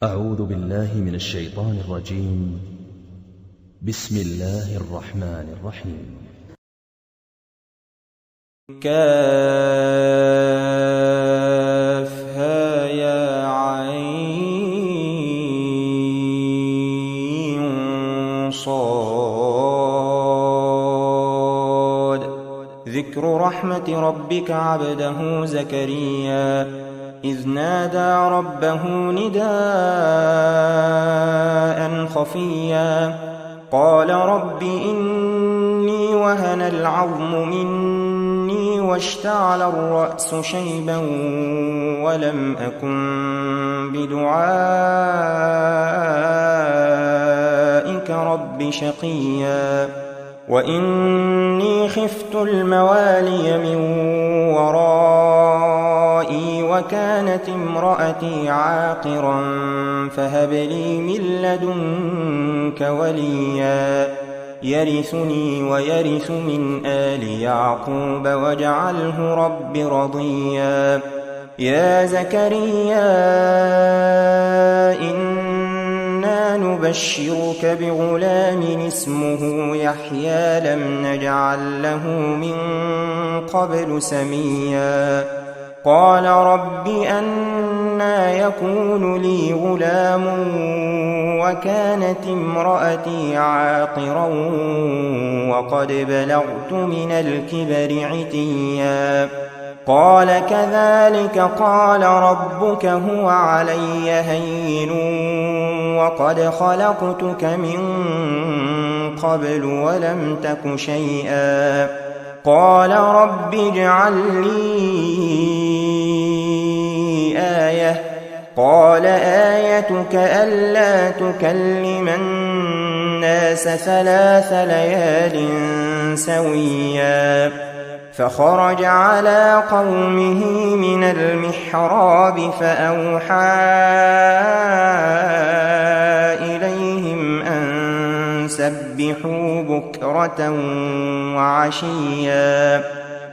أعوذ بالله من الشيطان الرجيم. بسم الله الرحمن الرحيم. كافها يا عين صاد. ذكر رحمة ربك عبده زكريا إذ نادى ربه نداء خفيا قال رب إني وهن العظم مني واشتعل الرأس شيبا ولم أكن بدعائك رب شقيا وإني خفت الموالي من ورائي وكانت امرأتي عاقرا فهب لي من لدنك وليا يرثني ويرث من آل يعقوب واجعله رب رضيا يا زكريا إنا نبشرك بغلام اسمه يحيى لم نجعل له من قبل سميا قال رب أنى يكون لي غلام وكانت امرأتي عاقرا وقد بلغت من الكبر عتيا قال كذلك قال ربك هو علي هين وقد خلقتك من قبل ولم تك شيئا قال رب اجعل لي آية قال آيتك ألا تكلم الناس 3 ليال سويا فخرج على قومه من المحراب فأوحى إليهم أن سبحوا بكرة وعشيا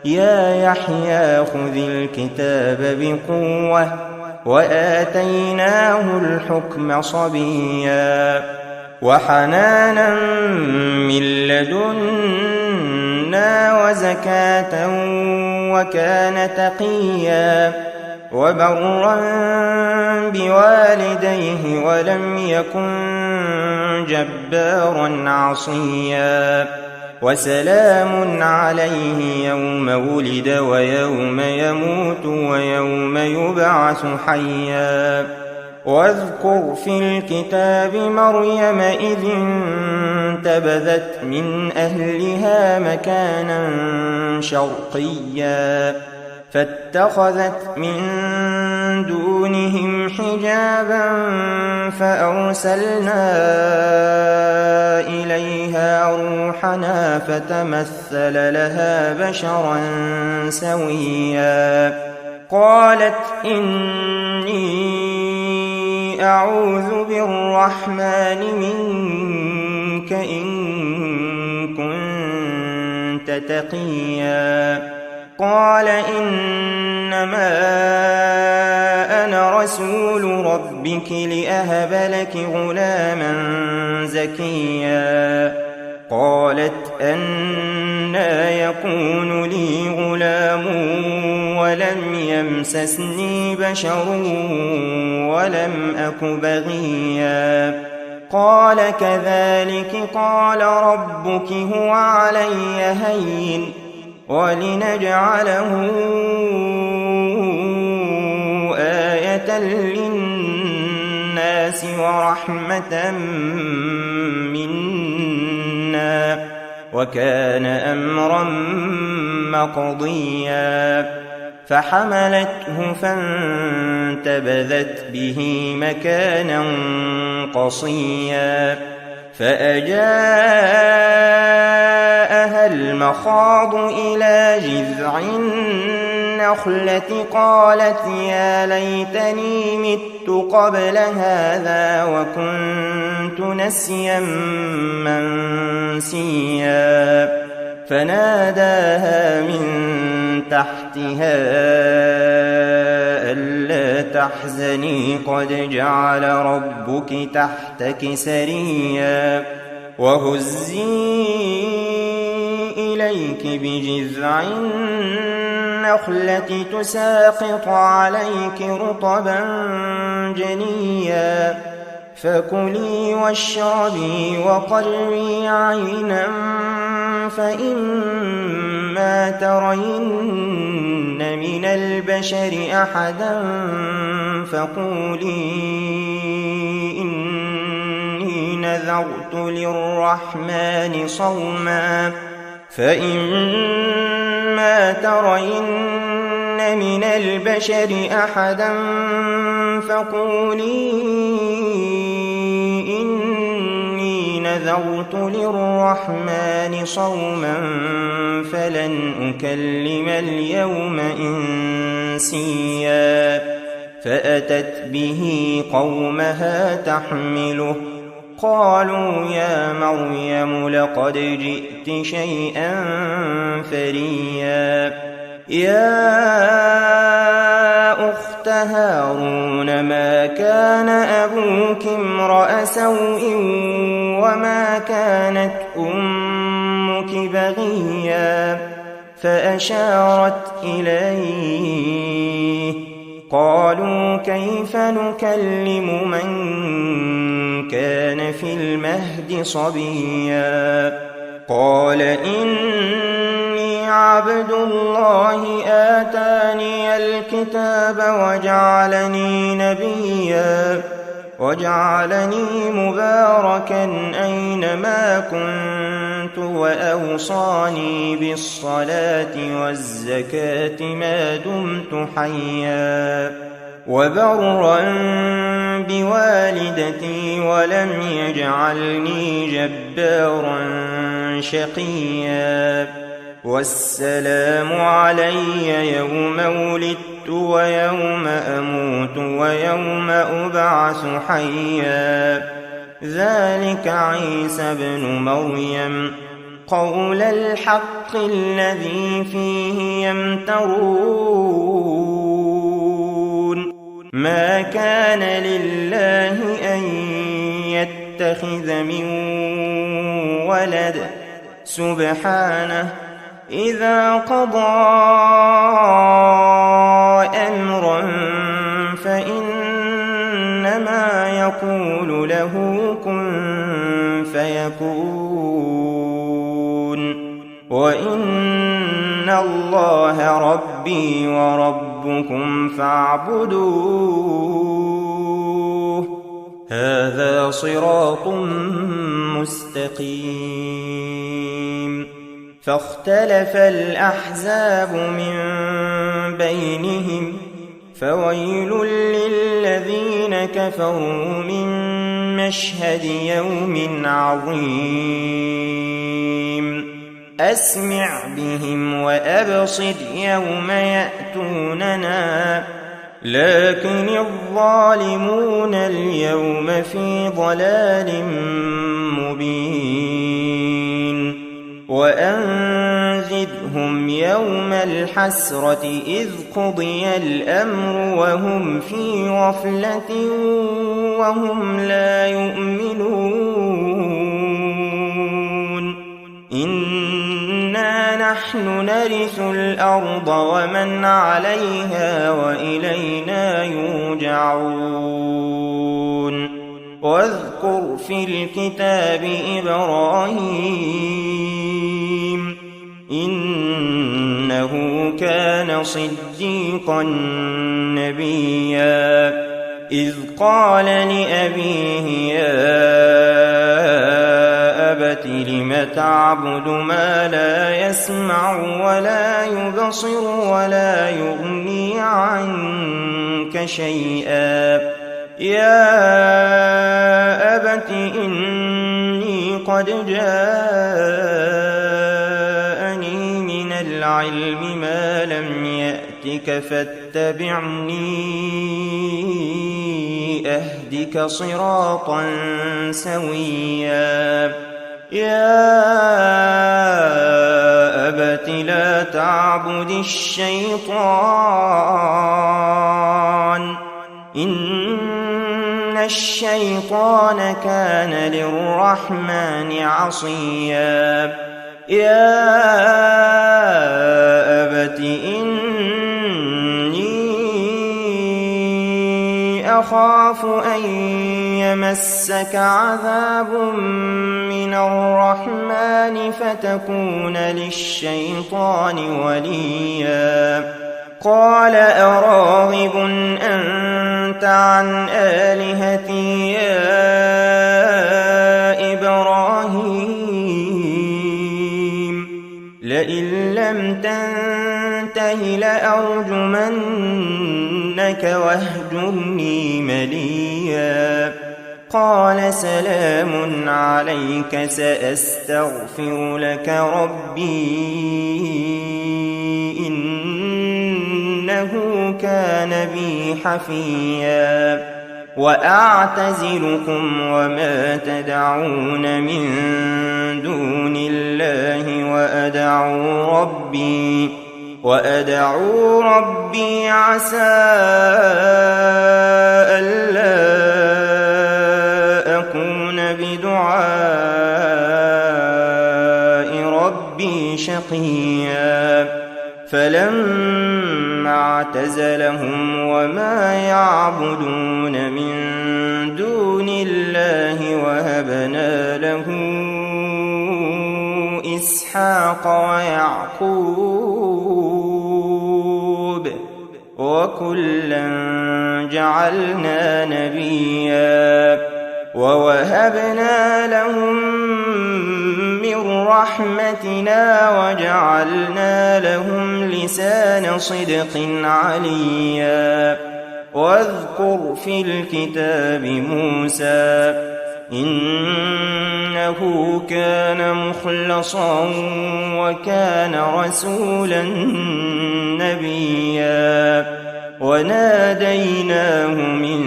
يا يحيى خذ الكتاب بقوة وآتيناه الحكم صبيا وحنانا من لدنا وزكاة وكان تقيا وبرا بوالديه ولم يكن جبارا عصيا وسلام عليه يوم ولد ويوم يموت ويوم يبعث حيا واذكر في الكتاب مريم إذ انتبذت من أهلها مكانا شرقيا فاتخذت من دونهم حجابا فأرسلنا إليها روحنا فتمثل لها بشرا سويا قالت إني أعوذ بالرحمن منك إن كنت تقيا قال إنما أنا رسول ربك لأهب لك غلاما زكيا قالت أنى يكون لي غلام ولم يمسسني بشر ولم أك بغيا قال كذلك قال ربك هو علي هين ولنجعله آية للناس ورحمة منا وكان أمرا مقضيا فحملته فانتبذت به مكانا قصيا فأجاءها المخاض إلى جذع النخلة قالت يا ليتني مت قبل هذا وكنت نسيا منسيا فناداها من تحتها ألا تحزني قد جعل ربك تحتك سريا وهزي إليك بجذع النخلة تساقط عليك رطبا جنيا فكلي واشربي وقري عينا فإما ترين من البشر أحدا فقولي إني نذرت للرحمن صوما فإما ترين من البشر أحدا فقولي إني نذرت للرحمن صوما فلن أكلم اليوم إنسيا فأتت به قومها تحمله قالوا يا مريم لقد جئت شيئا فريا يا أخت هارون ما كان أبوك امرأ سوء وما كانت أمك بغيا فأشارت إليه قالوا كيف نكلم من كان في المهد صبيا قال إني عبد الله آتاني الكتاب وجعلني نبيا وجعلني مباركا أينما كنت وأوصاني بالصلاة والزكاة ما دمت حيا وبرا بوالدتي ولم يجعلني جبارا شقيا والسلام علي يوم ولدت ويوم أموت ويوم أبعث حيا ذلك عيسى ابن مريم قول الحق الذي فيه يمترون ما كان لله أن يتخذ من ولد سبحانه إذا قضى أمرا فإنما يقول له كن فيكون وإن الله ربي وربكم فاعبدوه هذا صراط مستقيم فاختلف الأحزاب من بينهم فويل للذين كفروا من مشهد يوم عظيم أسمع بهم وأبصر يوم يأتوننا لكن الظالمون اليوم في ضلال مبين وأنذرهم يوم الحسرة إذ قضي الأمر وهم في غفلة وهم لا يؤمنون إنا نحن نرث الأرض ومن عليها وإلينا يرجعون واذكر في الكتاب إبراهيم إنه كان صديقا نبيا إذ قال لأبيه يا أبت لم تعبد ما لا يسمع ولا يبصر ولا يغني عنك شيئا يا أبت إني قد جاءني من العلم ما لم يأتك فاتبعني أهدك صراطا سويا يا أبت لا تعبد الشيطان إن الشيطان كان للرحمن عصيا يا أبت إني أخاف أن يمسك عذاب من الرحمن فتكون للشيطان وليا قال أراغب أنت عن آلهتي يا إبراهيم لئن لم تنته لأرجمنك واهجرني مليا قال سلام عليك سأستغفر لك ربي إنه كان بي حفيا وأعتزلكم وما تدعون من دون الله وأدعو ربي عسى ألا أكون بدعاء ربي شقيا فلما اعتزلهم وما يعبدون من دون الله وهبنا له إسحاق ويعقوب وكلا جعلنا نبيا ووهبنا لهم من رحمتنا وجعلنا لهم لسان صدق عليا واذكر في الكتاب موسى إنه كان مخلصا وكان رسولا نبيا وناديناه من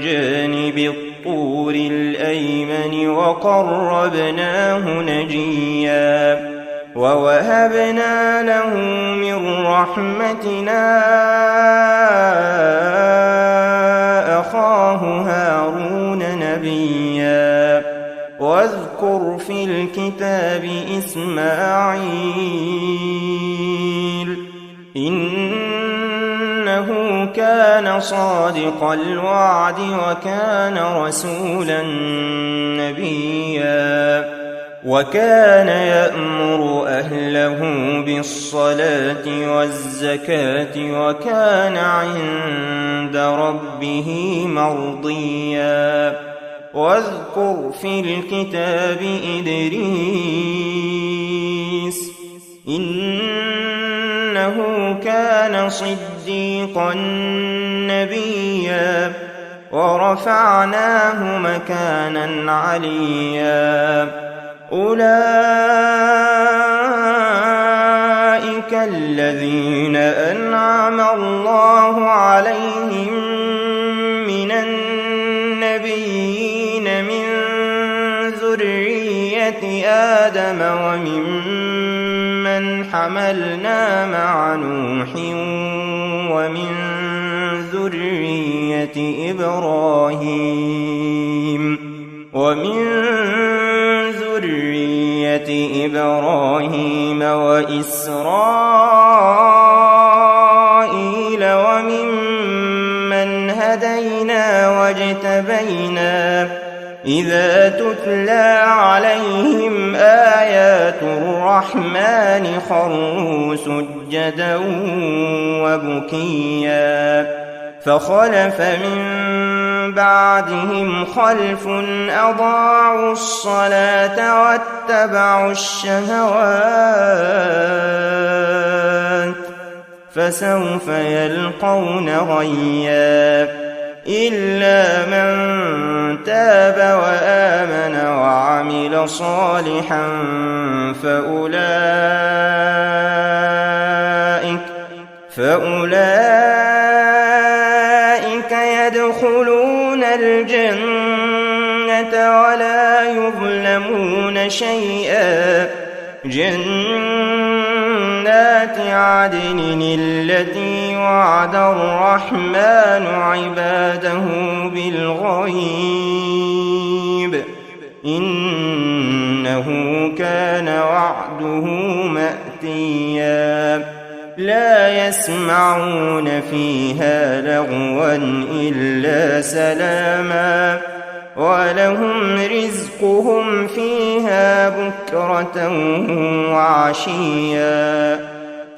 جانب الطور الأيمن وقربناه نجيا ووهبنا له من رحمتنا أخاه هارون نبيا واذكر في الكتاب إسماعيل إنه كان صادق الوعد وكان رسولا نبيا وكان يأمر أهله بالصلاة والزكاة وكان عند ربه مرضيا واذكر في الكتاب إدريس إنه كان صديقا نبيا ورفعناه مكانا عليا أولئك الذين أنعم الله عليهم من النبيين من ذرية آدم وممن حملنا مع نوح ومن ذرية إبراهيم وإسرائيل وممن هدينا واجتبينا إذا تتلى عليهم آيات الرحمن خروا سجدا وبكيا فخلف من بعدهم خلف أضاعوا الصلاة واتبعوا الشهوات فسوف يلقون غيا إلا من تاب وآمن وعمل صالحا فأولئك يدخلون يدخلون الجنة ولا يظلمون شيئا جنات عدن التي وعد الرحمن عباده بالغيب إنه كان وعده مأتيا لا يسمعون فيها لغوا إلا سلاما ولهم رزقهم فيها بكرة وعشيا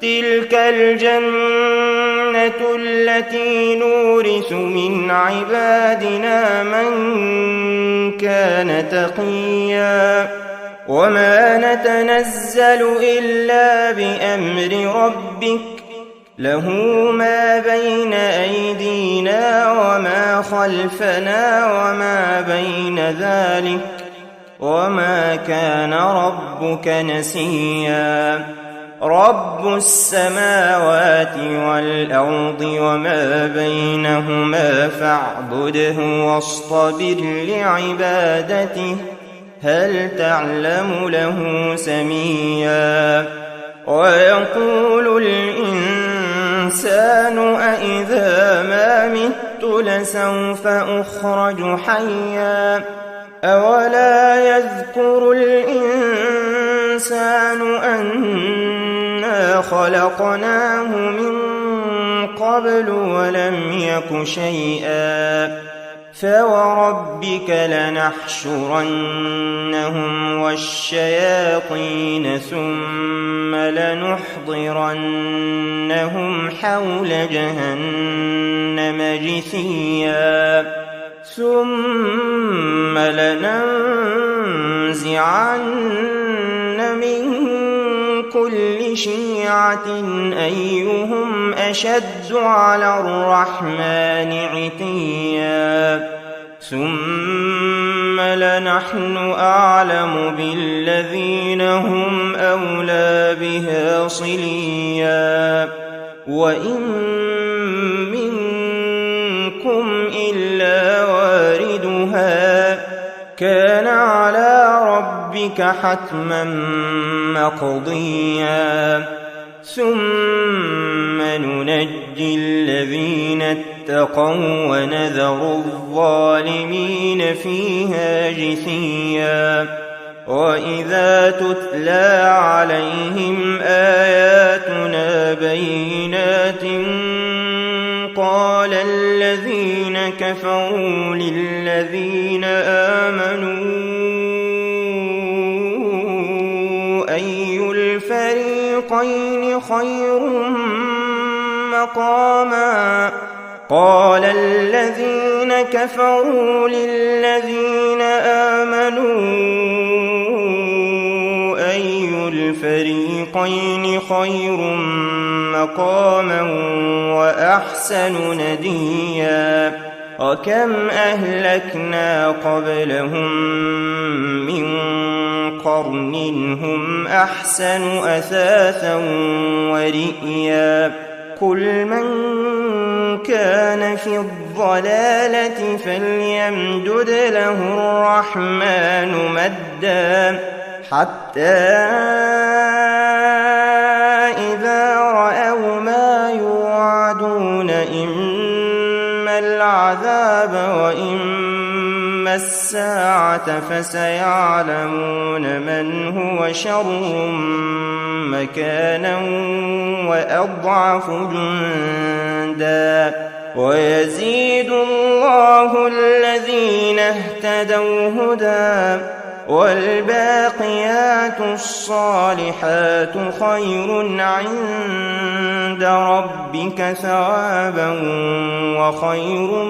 تلك الجنة التي نورث من عبادنا من كان تقيا وما نتنزل إلا بأمر ربك له ما بين أيدينا وما خلفنا وما بين ذلك وما كان ربك نسيا رب السماوات والأرض وما بينهما فاعبده واصطبر لعبادته هل تعلم له سميا ويقول الإنسان أإذا ما مت لسوف أخرج حيا أولا يذكر الإنسان أنا خلقناه من قبل ولم يك شيئا فوربك لنحشرنهم والشياطين ثم لنحضرنهم حول جهنم جثيا ثم لننزعن من كل شيعة أيهم أشد على الرحمن عتيا ثم لنحن أعلم بالذين هم أولى بها صليا وإن منكم إلا واردها كان على ربك حتما مقضيا ثم ننجي الذين اتقوا ونذر الظالمين فيها جثيا وإذا تتلى عليهم آياتنا بينات قال الذين كفروا للذين آمنوا أي الفريقين خير مقاما قال الذين كفروا للذين آمنوا أي الفريقين خير مقاما وأحسن نديا وكم أهلكنا قبلهم من قرن هم أحسن أثاثا ورئيا قل من كان في الضلالة فليمدد له الرحمن مدا حتى إذا رأوا ما يوعدون إما العذاب وإما الساعة فسيعلمون من هو شر مكانا وأضعف جندا ويزيد الله الذين اهتدوا هدى والباقيات الصالحات خير عند ربك ثوابا وخير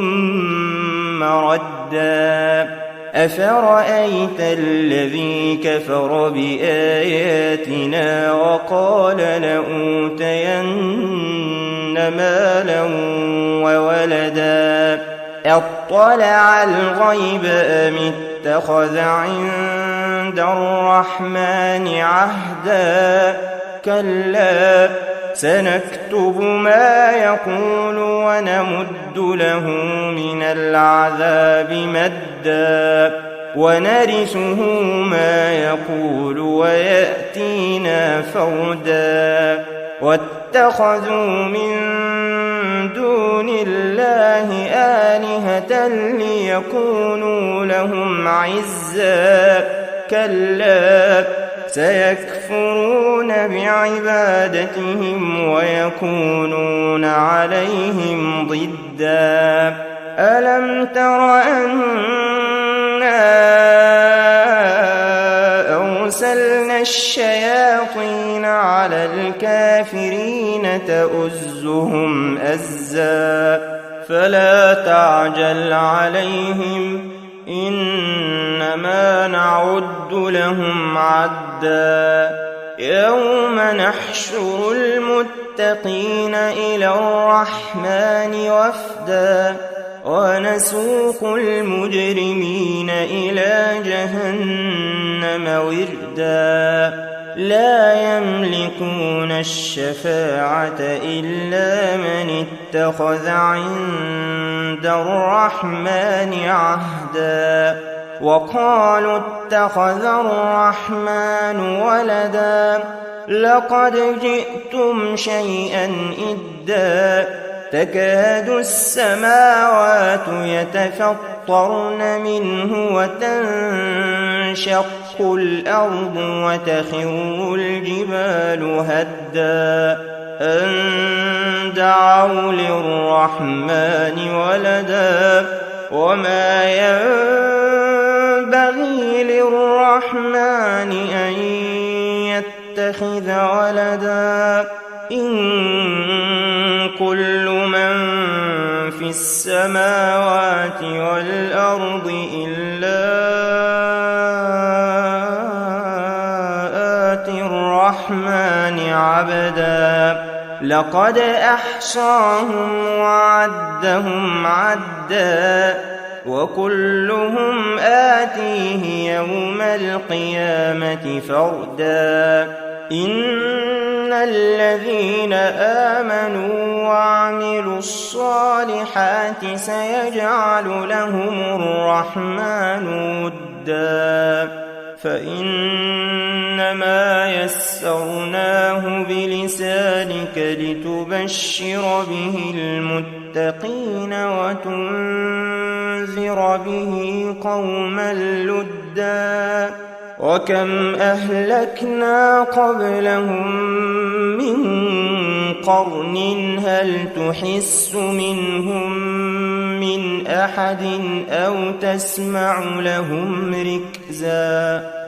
مردا أفرأيت الذي كفر بآياتنا وقال لأوتين مالا وولدا أطلع الغيب أم اتخذ عند الرحمن عهدا كلا سنكتب ما يقول ونمد له من العذاب مدا ونرثه ما يقول ويأتينا فردا واتخذوا من دون الله آلهة ليكونوا لهم عزا كلا سيكفرون بعبادتهم ويكونون عليهم ضدا ألم تر أنا أرسلنا الشياطين على الكافرين تؤزهم أزا فلا تعجل عليهم إنما نعد لهم عدا يوم نحشر المتقين إلى الرحمن وفدا ونسوق المجرمين إلى جهنم وردا لا يملكون الشفاعة إلا من اتخذ عند الرحمن عهدا وقالوا اتخذ الرحمن ولدا لقد جئتم شيئا إدا تكاد السماوات يتفطرن منه وتنشق الأرض وتخر الجبال هدا أن دعوا للرحمن ولدا وما ينبغي للرحمن أن يتخذ ولدا إن كل من في السماوات والأرض إلا آتي الرحمن عبدا لقد أحصاهم وعدهم عدا وكلهم آتيه يوم القيامة فردا إن الذين آمنوا وعملوا الصالحات سيجعل لهم الرحمن ودا فإنما يسرناه بلسانك لتبشر به المتقين وتنذر به قوما لدا وكم أهلكنا قبلهم من قرن هل تحس منهم من أحد أو تسمع لهم ركزا